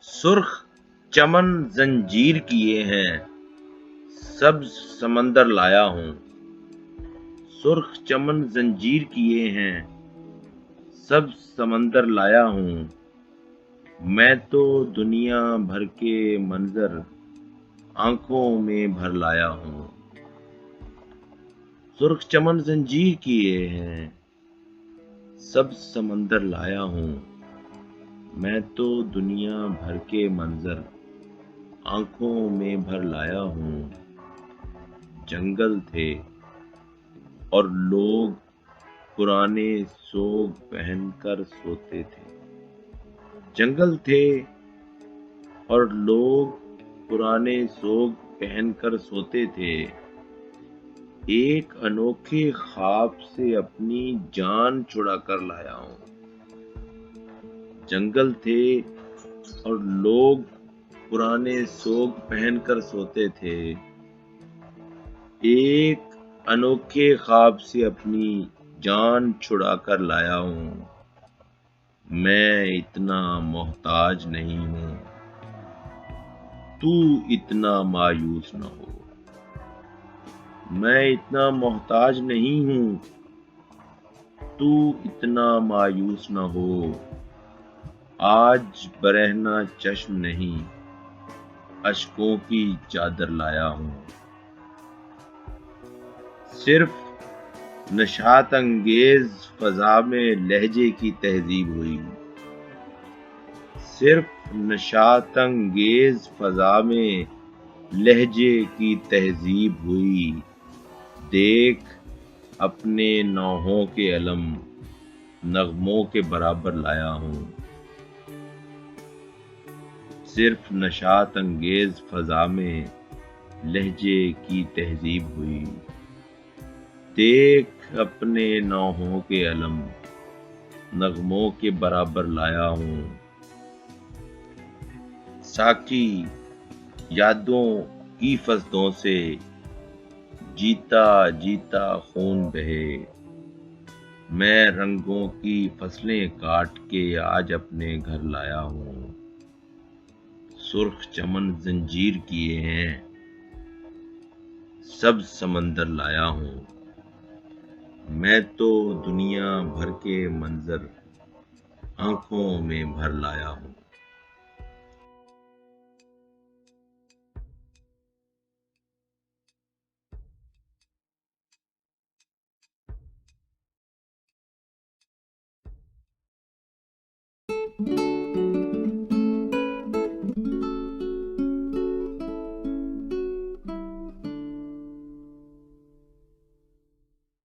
سرخ چمن زنجیر کیے ہیں، سبز سمندر لایا ہوں۔ سرخ چمن زنجیر کیے ہیں، سبز سمندر لایا ہوں۔ میں تو دنیا بھر کے منظر آنکھوں میں بھر لایا ہوں۔ سرخ چمن زنجیر کیے ہیں، سبز سمندر لایا ہوں۔ میں تو دنیا بھر کے منظر آنکھوں میں بھر لایا ہوں۔ جنگل تھے اور لوگ پرانے سوگ پہن کر سوتے تھے۔ جنگل تھے اور لوگ پرانے سوگ پہن کر سوتے تھے۔ ایک انوکھے خواب سے اپنی جان چھڑا کر لایا ہوں۔ جنگل تھے اور لوگ پرانے سوگ پہن کر سوتے تھے۔ ایک انوکھے خواب سے اپنی جان چھڑا کر لایا ہوں۔ میں اتنا محتاج نہیں ہوں، تو اتنا مایوس نہ ہو۔ میں اتنا محتاج نہیں ہوں، تو اتنا مایوس نہ ہو۔ آج برہنہ چشم نہیں، اشکوں کی چادر لایا ہوں۔ صرف نشاط انگیز فضا میں لہجے کی تہذیب ہوئی۔ صرف نشاط انگیز فضا میں لہجے کی تہذیب ہوئی۔ دیکھ اپنے نوحوں کے علم نغموں کے برابر لایا ہوں۔ صرف نشاط انگیز فضا میں لہجے کی تہذیب ہوئی۔ دیکھ اپنے نوحوں کے علم نغموں کے برابر لایا ہوں۔ ساقی یادوں کی فصدوں سے جیتا جیتا خون بہے۔ میں رنگوں کی فصلیں کاٹ کے آج اپنے گھر لایا ہوں۔ سرخ چمن زنجیر کیے ہیں، سبز سمندر لایا ہوں۔ میں تو دنیا بھر کے منظر آنکھوں میں بھر لایا ہوں۔